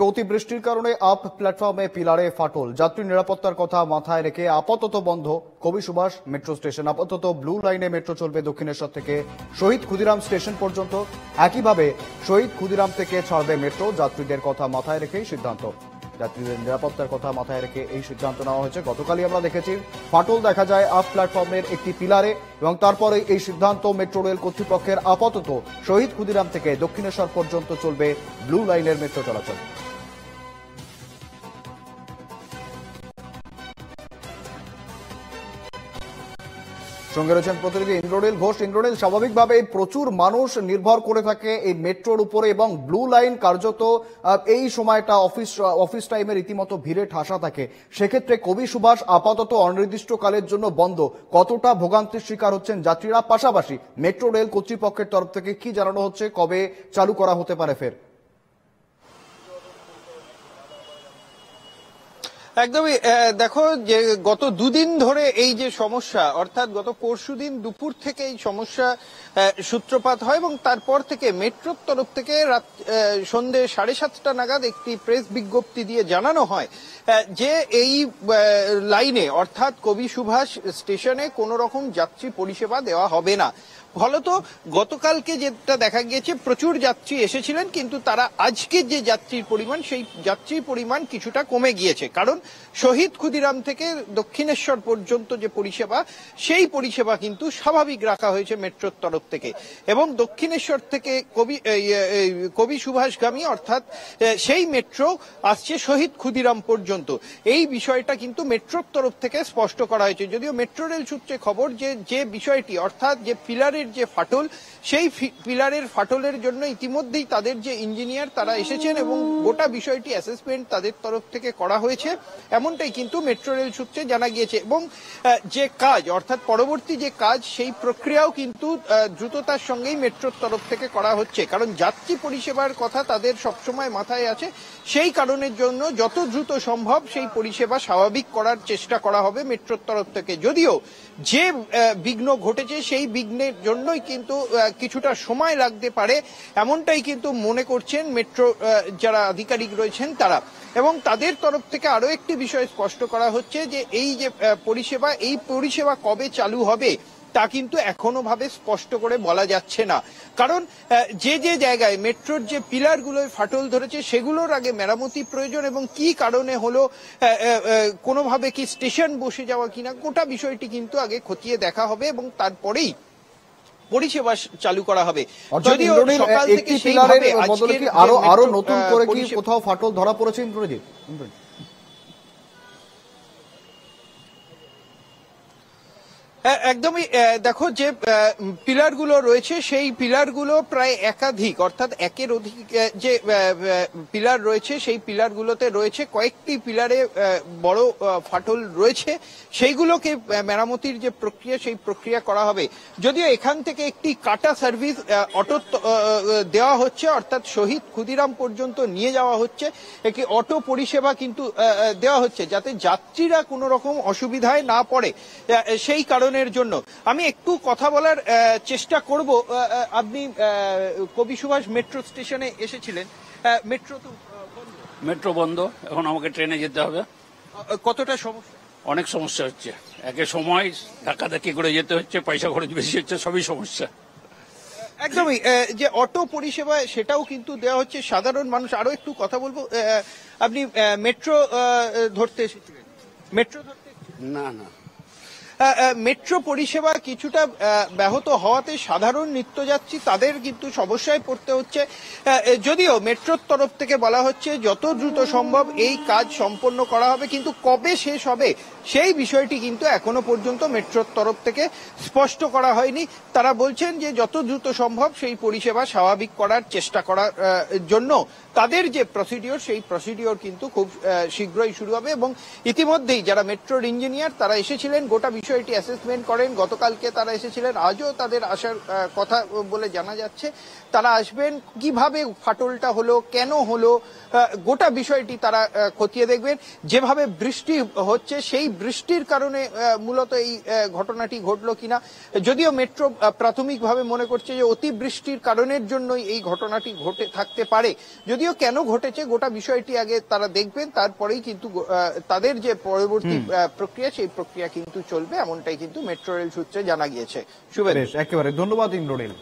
অতিবৃষ্টির কারণে আপ প্ল্যাটফর্মে পিলারে ফাটল, যাত্রী নিরাপত্তার কথা মাথায় রেখে আপাতত বন্ধ কবি সুভাষ মেট্রো স্টেশন। আপাতত ব্লু লাইনে মেট্রো চলবে দক্ষিণেশ্বর থেকে শহীদ ক্ষুদিরাম স্টেশন পর্যন্ত। একইভাবে শহীদ ক্ষুদিরাম থেকে ছাড়বে মেট্রো। যাত্রীদের কথা মাথায় রেখেই সিদ্ধান্ত, যাত্রীদের নিরাপত্তার কথা মাথায় রেখে এই সিদ্ধান্ত নেওয়া হয়েছে। গতকালই আমরা দেখেছি ফাটল দেখা যায় আপ প্ল্যাটফর্মের একটি পিলারে, এবং তারপরে এই সিদ্ধান্ত মেট্রো রেল কর্তৃপক্ষের। আপাতত শহীদ ক্ষুদিরাম থেকে দক্ষিণেশ্বর পর্যন্ত চলবে ব্লু লাইনের মেট্রো চলাচল। সঙ্গে রয়েছেন প্রতিনিধি ইন্দ্রনীল ঘোষ। ইন্দ্রনীল, স্বাভাবিকভাবে প্রচুর মানুষ নির্ভর করে থাকে এই মেট্রোর উপরে, এবং ব্লু লাইন কার্যত এই সময়টা অফিস টাইমের রীতিমতো ভিড়ে ঠাসা থাকে। সেক্ষেত্রে কবি সুভাষ আপাতত অনির্দিষ্টকালের জন্য বন্ধ। কতটা ভোগান্তির শিকার হচ্ছেন যাত্রীরা? পাশাপাশি মেট্রো রেল কর্তৃপক্ষের তরফ থেকে কি জানানো হচ্ছে, কবে চালু করা হতে পারে ফের? একদমই। দেখো, যে গত দুদিন ধরে এই যে সমস্যা, অর্থাৎ গত পরশুদিন দুপুর থেকে এই সমস্যা সূত্রপাত হয়, এবং তারপর থেকে মেট্রোর তরফ থেকে সন্ধ্যে 7:30 নাগাদ একটি প্রেস বিজ্ঞপ্তি দিয়ে জানানো হয় যে এই লাইনে অর্থাৎ কবি সুভাষ স্টেশনে কোনো রকম যাত্রী পরিষেবা দেওয়া হবে না। ফলত গতকালকে যেটা দেখা গিয়েছে, প্রচুর যাত্রী এসেছিলেন, কিন্তু তারা আজকের যে যাত্রীর পরিমাণ, সেই যাত্রীর পরিমাণ কিছুটা কমে গিয়েছে। কারণ শহীদ ক্ষুদিরাম থেকে দক্ষিণেশ্বর পর্যন্ত যে পরিষেবা, সেই পরিষেবা কিন্তু স্বাভাবিক রাখা হয়েছে মেট্রোর তরফ থেকে, এবং দক্ষিণেশ্বর থেকে কবি সুভাষগামী অর্থাৎ সেই মেট্রো আসছে শহীদ ক্ষুদিরাম পর্যন্ত। এই বিষয়টা কিন্তু মেট্রোর তরফ থেকে স্পষ্ট করা হয়েছে। যদিও মেট্রো রেল সূত্রে খবর যে বিষয়টি, অর্থাৎ যে পিলারের যে ফাটল, সেই পিলারের ফাটলের জন্য ইতিমধ্যেই তাদের যে ইঞ্জিনিয়ার তারা এসেছেন, এবং গোটা বিষয়টি অ্যাসেসমেন্ট তাদের তরফ থেকে করা হয়েছে, এমনটাই কিন্তু মেট্রো রেল সূত্রে জানা গিয়েছে। এবং যে কাজ, অর্থাৎ পরবর্তী যে কাজ, সেই প্রক্রিয়াও কিন্তু দ্রুততার সঙ্গেই মেট্রোর তরফ থেকে করা হচ্ছে। কারণ যাত্রী পরিষেবার কথা তাদের সবসময় মাথায় আছে, সেই কারণের জন্য যত দ্রুত সম্ভব সেই পরিষেবা স্বাভাবিক করার চেষ্টা করা হবে মেট্রোর তরফ থেকে। যদিও যে বিঘ্ন ঘটেছে, সেই বিঘ্নের জন্যই কিন্তু কিছুটা সময় লাগতে পারে, এমনটাই কিন্তু মনে করছেন মেট্রো যারা আধিকারিক রয়েছেন তারা। এবং তাদের তরফ থেকে আরো একটি বিষয় স্পষ্ট করা হচ্ছে যে এই যে পরিষেবা, এই পরিষেবা কবে চালু হবে তা কিন্তু এখনো ভাবে স্পষ্ট করে বলা যাচ্ছে না। কারণ যে জায়গায় মেট্রোর যে পিলারগুলোয় ফাটল ধরেছে, সেগুলোর আগে মেরামতি প্রয়োজন, এবং কি কারণে হলো, কোনোভাবে কি স্টেশন বসে যাওয়া কিনা, গোটা বিষয়টি কিন্তু আগে খতিয়ে দেখা হবে, এবং তারপরেই পরিষেবা চালু করা হবে। যদিও সকাল থেকে সেইভাবে আরো নতুন করে কি কোথাও ফাটল ধরা পড়েছে ইন্দ্রজিৎ? একদমই। দেখো, যে পিলারগুলো রয়েছে, সেই পিলারগুলো প্রায় একাধিক, অর্থাৎ একের অধিক যে পিলার রয়েছে, সেই পিলারগুলোতে রয়েছে কয়েকটি পিলারে বড় ফাটল রয়েছে। সেইগুলোকে মেরামতির যে প্রক্রিয়া, সেই প্রক্রিয়া করা হবে। যদিও এখান থেকে একটি কাটা সার্ভিস অটো দেওয়া হচ্ছে, অর্থাৎ শহীদ ক্ষুদিরাম পর্যন্ত নিয়ে যাওয়া হচ্ছে, একটি অটো পরিষেবা কিন্তু দেওয়া হচ্ছে, যাতে যাত্রীরা কোনো রকম অসুবিধায় না পড়ে। সেই কারণে জন্য আমি একটু কথা বলার চেষ্টা করব। আপনি কবি সুভাষ মেট্রো স্টেশনে এসেছিলেন, মেট্রো বন্ধ, এখন আমাকে ট্রেনে যেতে হবে। কতটা সমস্যা? অনেক সমস্যা হচ্ছে, একে সময় ধাক্কাধাক্কি করে যেতে হচ্ছে, পয়সা খরচ বেশি হচ্ছে, সবই সমস্যা। একদমই। যে অটো পরিষেবা, সেটাও কিন্তু দেওয়া হচ্ছে সাধারণ মানুষ। আরো একটু কথা বলবো। আপনি মেট্রো ধরতে এসেছিলেন? মেট্রো ধরতে না না, মেট্রো পরিষেবা কিছুটা ব্যাহত হওয়াতে সাধারণ নিত্যযাত্রী তাদের কিন্তু সমস্যায় পড়তে হচ্ছে। যদিও মেট্রোর তরফ থেকে বলা হচ্ছে যত দ্রুত সম্ভব এই কাজ সম্পন্ন করা হবে, কিন্তু কবে শেষ হবে সেই বিষয়টি কিন্তু এখনো পর্যন্ত মেট্রোর তরফ থেকে স্পষ্ট করা হয়নি। তারা বলছেন যে যত দ্রুত সম্ভব সেই পরিষেবা স্বাভাবিক করার চেষ্টা করার জন্য তাদের যে প্রসিডিওর, সেই প্রসিডিওর কিন্তু খুব শীঘ্রই শুরু হবে। এবং ইতিমধ্যেই যারা মেট্রোর ইঞ্জিনিয়ার তারা এসেছিলেন, গোটা বিষয়টি অ্যাসেসমেন্ট করেন। গতকালকে তারা এসেছিলেন, আজও তাদের আসার কথা বলে জানা যাচ্ছে। তারা আসবেন, কিভাবে ফাটলটা হলো, কেন হলো, গোটা বিষয়টি তারা খতিয়ে দেখবেন। যেভাবে বৃষ্টি হচ্ছে সেই বৃষ্টির কারণে মূলত এই ঘটনাটি ঘটলো কিনা, যদিও মেট্রো প্রাথমিকভাবে মনে করছে যে অতিবৃষ্টির কারণের জন্যই এই ঘটনাটি ঘটে থাকতে পারে। যদিও কেন ঘটেছে গোটা বিষয়টি আগে তারা দেখবেন, তারপরেই কিন্তু তাদের যে পরবর্তী প্রক্রিয়া সেই প্রক্রিয়া কিন্তু চলবে, এমনটাই কিন্তু মেট্রো রেল সূত্রে জানা গিয়েছে। শুভেন্দু, একেবারে ধন্যবাদ ইন্দ্রনীল।